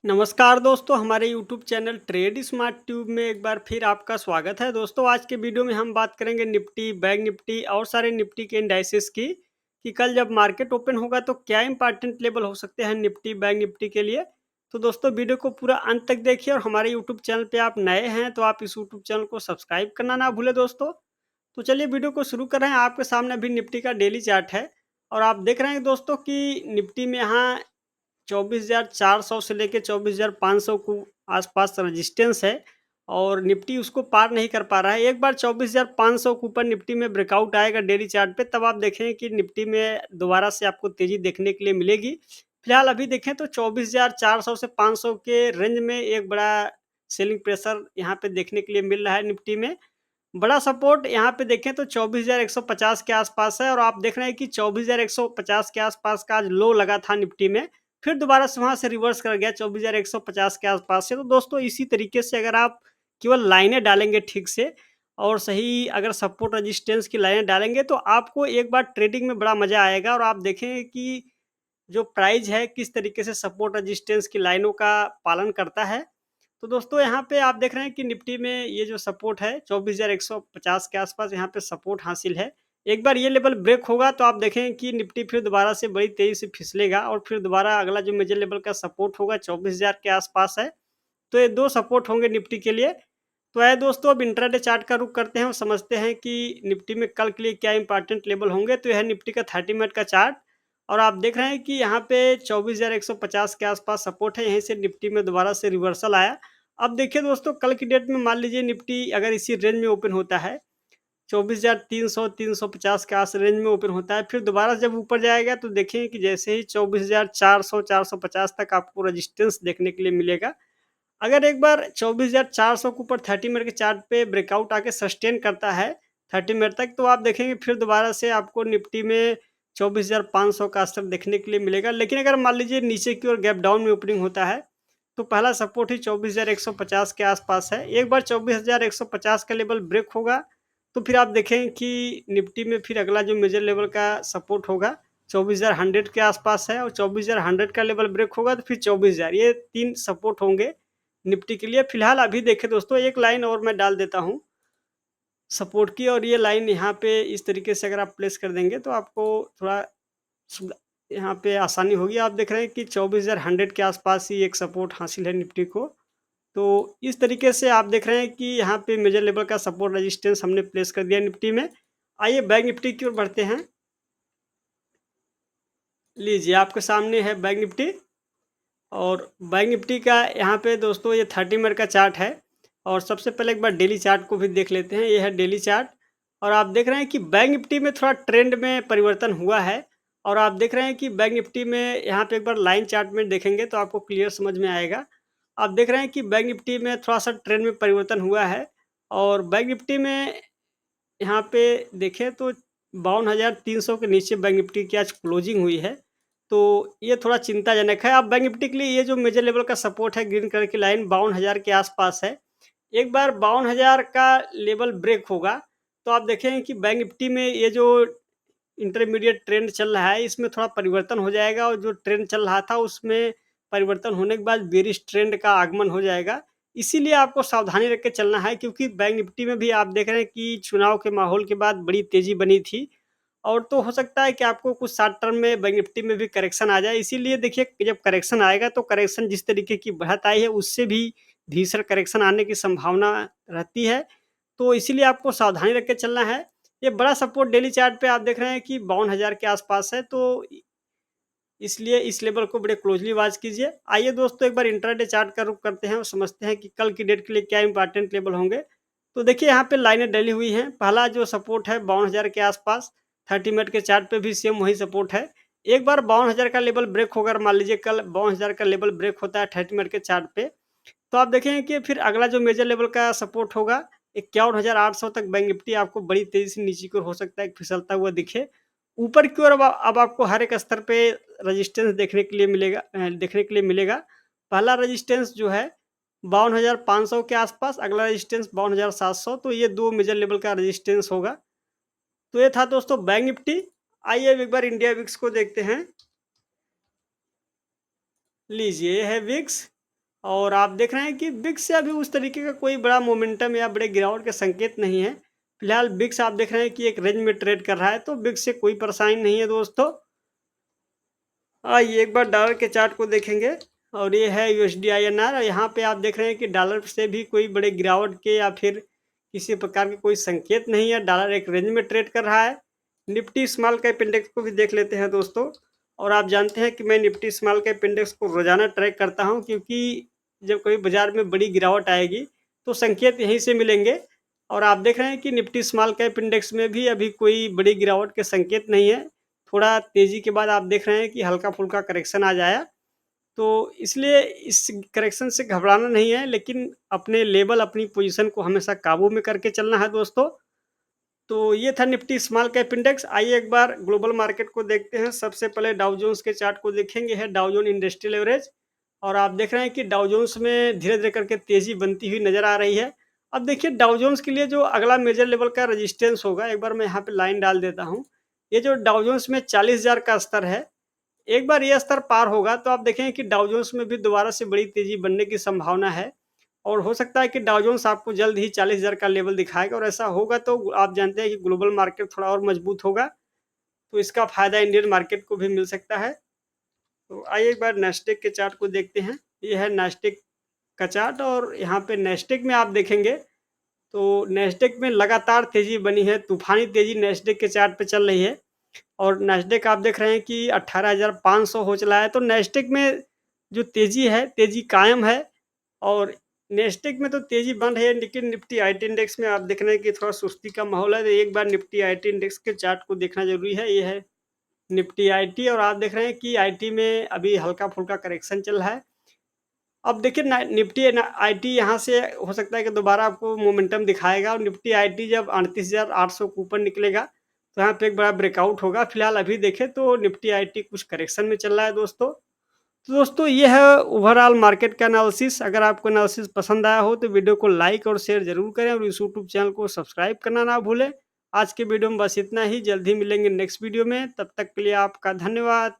नमस्कार दोस्तों, हमारे YouTube channel trade smart tube में एक बार फिर आपका स्वागत है। दोस्तों, आज के वीडियो में हम बात करेंगे निफ्टी, बैंक निफ्टी और सारे निफ्टी के इंडाइसेस की कि कल जब मार्केट ओपन होगा तो क्या इंपॉर्टेंट लेवल हो सकते हैं निफ्टी, बैंक निफ्टी के लिए। तो दोस्तों, वीडियो को पूरा अंत तक देखिए और हमारे यूट्यूब चैनल पे आप नए हैं तो आप इस यूट्यूब चैनल को सब्सक्राइब करना ना भूलें दोस्तों। तो चलिए वीडियो को शुरू कर रहे हैं। आपके सामने अभी निफ्टी का डेली चार्ट है और आप देख रहे हैं दोस्तों कि निफ्टी में यहाँ 24,400 से लेके 24,500 को आसपास रेजिस्टेंस है और निफ्टी उसको पार नहीं कर पा रहा है। एक बार 24,500 के ऊपर निफ्टी में ब्रेकआउट आएगा डेली चार्ट पे, तब आप देखें कि निफ्टी में दोबारा से आपको तेजी देखने के लिए मिलेगी। फिलहाल अभी देखें तो 24,400 से 500 के रेंज में एक बड़ा सेलिंग प्रेशर यहाँ पे देखने के लिए मिल रहा है निफ्टी में। बड़ा सपोर्ट यहाँ पे देखें तो 24,150 के आसपास है और आप देख रहे हैं कि 24,150 के आसपास का आज लो लगा था निफ्टी में। फिर दोबारा से वहाँ से रिवर्स कर गया 24,150 के आसपास से। तो दोस्तों, इसी तरीके से अगर आप केवल लाइनें डालेंगे ठीक से और सही अगर सपोर्ट रेजिस्टेंस की लाइनें डालेंगे तो आपको एक बार ट्रेडिंग में बड़ा मज़ा आएगा और आप देखेंगे कि जो प्राइस है किस तरीके से सपोर्ट रेजिस्टेंस की लाइनों का पालन करता है। तो दोस्तों, यहाँ पे आप देख रहे हैं कि निफ्टी में ये जो सपोर्ट है 24,150 के आसपास यहाँ पे सपोर्ट हासिल है। एक बार ये लेवल ब्रेक होगा तो आप देखें कि निफ्टी फिर दोबारा से बड़ी तेज़ी से फिसलेगा और फिर दोबारा अगला जो मेजर लेवल का सपोर्ट होगा 24,000 के आसपास है। तो ये 2 सपोर्ट होंगे निफ्टी के लिए। तो आइए दोस्तों, अब इंट्राडे चार्ट का रुख करते हैं और समझते हैं कि निफ्टी में कल के लिए क्या इंपॉर्टेंट लेवल होंगे। तो यह है निफ्टी का 30 मिनट का चार्ट और आप देख रहे हैं कि यहाँ पे 24,150 के आसपास सपोर्ट है। यहीं से निफ्टी में दोबारा से रिवर्सल आया। अब देखिए दोस्तों, कल की डेट में मान लीजिए निफ्टी अगर इसी रेंज में ओपन होता है, 24,300 350 के आस रेंज में ओपन होता है, फिर दोबारा जब ऊपर जाएगा तो देखें कि जैसे ही 24,400 450 तक आपको रेजिस्टेंस देखने के लिए मिलेगा। अगर एक बार 24,400 के ऊपर 30 मिनट के चार्ट पे ब्रेकआउट आके सस्टेन करता है 30 मिनट तक, तो आप देखेंगे फिर दोबारा से आपको निफ्टी में 24,500 का स्तर देखने के लिए मिलेगा। लेकिन अगर मान लीजिए नीचे की ओर गैप डाउन में ओपनिंग होता है तो पहला सपोर्ट ही 24,150 के आसपास है। एक बार 24,150 का लेवल ब्रेक होगा तो फिर आप देखें कि निफ्टी में फिर अगला जो मेजर लेवल का सपोर्ट होगा 24,100 के आसपास है और 24,100 का लेवल ब्रेक होगा तो फिर 24,000, ये 3 सपोर्ट होंगे निफ्टी के लिए। फिलहाल अभी देखें दोस्तों, एक लाइन और मैं डाल देता हूँ सपोर्ट की और ये लाइन यहाँ पे इस तरीके से अगर आप प्लेस कर देंगे तो आपको थोड़ा सुविधा यहाँ पे आसानी होगी। आप देख रहे हैं कि 24,100 के आसपास ही एक सपोर्ट हासिल है निफ्टी को। तो इस तरीके से आप देख रहे हैं कि यहाँ पे मेजर लेवल का सपोर्ट रेजिस्टेंस हमने प्लेस कर दिया निफ्टी में। आइए बैंक निफ्टी की ओर बढ़ते हैं। लीजिए, आपके सामने है बैंक निफ्टी और बैंक निफ्टी का यहाँ पे दोस्तों ये 30 मिनट का चार्ट है और सबसे पहले एक बार डेली चार्ट को भी देख लेते हैं। ये है डेली चार्ट और आप देख रहे हैं कि बैंक निफ्टी में थोड़ा ट्रेंड में परिवर्तन हुआ है और आप देख रहे हैं कि बैंक निफ्टी में यहाँ पे एक बार लाइन चार्ट में देखेंगे तो आपको क्लियर समझ में आएगा। आप देख रहे हैं कि बैंक निफ्टी में थोड़ा सा ट्रेंड में परिवर्तन हुआ है और बैंक निफ्टी में यहाँ पे देखें तो 52,300 के नीचे बैंक निफ्टी की आज क्लोजिंग हुई है। तो ये थोड़ा चिंताजनक है। अब बैंक निफ्टी के लिए ये जो मेजर लेवल का सपोर्ट है ग्रीन कलर की लाइन 52,000 के आसपास है। एक बार 52,000 का लेवल ब्रेक होगा तो आप देखेंगे कि बैंक निफ्टी में ये जो इंटरमीडिएट ट्रेंड चल रहा है इसमें थोड़ा परिवर्तन हो जाएगा और जो ट्रेंड चल रहा था उसमें परिवर्तन होने के बाद बेरिश ट्रेंड का आगमन हो जाएगा। इसीलिए आपको सावधानी रख के चलना है क्योंकि बैंक निफ्टी में भी आप देख रहे हैं कि चुनाव के माहौल के बाद बड़ी तेज़ी बनी थी और तो हो सकता है कि आपको कुछ शॉर्ट टर्म में बैंक निफ्टी में भी करेक्शन आ जाए। इसीलिए देखिए कि जब करेक्शन आएगा तो करेक्शन जिस तरीके की बढ़त आई है उससे भी भीषण करेक्शन आने की संभावना रहती है। तो इसीलिए आपको सावधानी रख के चलना है। ये बड़ा सपोर्ट डेली चार्ट पे आप देख रहे हैं कि 52,000 के आसपास है, तो इसलिए इस लेवल को बड़े क्लोज़ली वॉच कीजिए। आइए दोस्तों, एक बार इंट्राडे चार्ट का रुख करते हैं और समझते हैं कि कल की डेट के लिए क्या इंपॉर्टेंट लेवल होंगे। तो देखिए, यहाँ पे लाइनें डली हुई हैं। पहला जो सपोर्ट है 52,000 के आसपास, 30 मिनट के चार्ट पे भी सेम वही सपोर्ट है। एक बार 52,000 का लेवल ब्रेक होगा, मान लीजिए कल 52,000 का लेवल ब्रेक होता है 30 मिनट के चार्ट पे, तो आप देखेंगे कि फिर अगला जो मेजर लेवल का सपोर्ट होगा 51,800 तक बैंक निफ्टी आपको बड़ी तेज़ी से नीचे की ओर हो सकता है फिसलता हुआ दिखे। ऊपर की ओर अब आपको हर एक स्तर पे रेजिस्टेंस देखने के लिए मिलेगा। पहला रेजिस्टेंस जो है 52,500 के आसपास, अगला रेजिस्टेंस 52,700, तो ये 2 मेजर लेवल का रेजिस्टेंस होगा। तो ये था दोस्तों बैंक निफ्टी। आइए अब एक बार इंडिया विक्स को देखते हैं। लीजिए, ये है विक्स और आप देख रहे हैं कि बिक्स से अभी उस तरीके का कोई बड़ा मोमेंटम या बड़े गिरावट के संकेत नहीं है। फिलहाल बिक्स आप देख रहे हैं कि एक रेंज में ट्रेड कर रहा है, तो बिक्स से कोई परेशानी नहीं है दोस्तों। आइए एक बार डॉलर के चार्ट को देखेंगे और ये है यूएसडी आईएनआर, और यहाँ पे आप देख रहे हैं कि डॉलर से भी कोई बड़े गिरावट के या फिर किसी प्रकार के कोई संकेत नहीं है। डॉलर एक रेंज में ट्रेड कर रहा है। निफ्टी स्मॉल कैप इंडेक्स को भी देख लेते हैं दोस्तों। और आप जानते हैं कि मैं निफ्टी स्मॉल कैप इंडेक्स को रोजाना ट्रैक करता हूँ, क्योंकि जब कभी बाजार में बड़ी गिरावट आएगी तो संकेत यहीं से मिलेंगे। और आप देख रहे हैं कि निफ्टी स्मॉल कैप इंडेक्स में भी अभी कोई बड़ी गिरावट के संकेत नहीं है। थोड़ा तेज़ी के बाद आप देख रहे हैं कि हल्का-फुल्का करेक्शन आ जाया, तो इसलिए इस करेक्शन से घबराना नहीं है, लेकिन अपने लेवल, अपनी पोज़ीशन को हमेशा काबू में करके चलना है दोस्तों। तो ये था निफ्टी स्मॉल कैप इंडेक्स। आइए एक बार ग्लोबल मार्केट को देखते हैं। सबसे पहले डाउ जोन्स के चार्ट को देखेंगे, है डाउ जोन इंडस्ट्रियल एवरेज। और आप देख रहे हैं कि डाउ जोन्स में धीरे-धीरे करके तेज़ी बनती हुई नज़र आ रही है। अब देखिए डाउ जोन्स के लिए जो अगला मेजर लेवल का रेजिस्टेंस होगा, एक बार मैं यहाँ पे लाइन डाल देता हूँ। ये जो डाउ जोन्स में 40,000 का स्तर है, एक बार ये स्तर पार होगा तो आप देखेंगे कि डाउ जोन्स में भी दोबारा से बड़ी तेज़ी बनने की संभावना है। और हो सकता है कि डाउ जोन्स आपको जल्द ही 40,000 का लेवल दिखाएगा, और ऐसा होगा तो आप जानते हैं कि ग्लोबल मार्केट थोड़ा और मजबूत होगा, तो इसका फ़ायदा इंडियन मार्केट को भी मिल सकता है। तो आइए एक बार नैस्डैक के चार्ट को देखते हैं। ये है नैस्डैक का चार्ट, और यहाँ पे नैस्डैक में आप देखेंगे तो नैस्डैक में लगातार तेज़ी बनी है, तूफ़ानी तेज़ी नैस्डैक के चार्ट पे चल रही है। और नैस्डैक आप देख रहे हैं कि 18,500 हो चला है, तो नैस्डैक में जो तेज़ी है, तेज़ी कायम है। और नैस्डैक में तो तेज़ी बन रही है, लेकिन निफ्टी आईटी इंडेक्स में आप देख रहे हैं कि थोड़ा सुस्ती का माहौल है, तो एक बार निफ्टी आईटी इंडेक्स के चार्ट को देखना ज़रूरी है। ये है निफ्टी आईटी, और आप देख रहे हैं कि आईटी में अभी हल्का-फुल्का करेक्शन चल रहा है। अब देखिए ना, निफ्टी ना आईटी यहाँ से हो सकता है कि दोबारा आपको मोमेंटम दिखाएगा, और निफ्टी आईटी जब 38,800 के ऊपर निकलेगा, तो यहाँ पे एक बड़ा ब्रेकआउट होगा। फिलहाल अभी देखें तो निफ्टी आईटी कुछ करेक्शन में चल रहा है दोस्तों। तो दोस्तों ये है ओवरऑल मार्केट का एनालिसिस। अगर आपको एनालिसिस पसंद आया हो तो वीडियो को लाइक और शेयर ज़रूर करें, और इस यूट्यूब चैनल को सब्सक्राइब करना ना भूलें। आज के वीडियो में बस इतना ही, जल्द ही मिलेंगे नेक्स्ट वीडियो में। तब तक के लिए आपका धन्यवाद।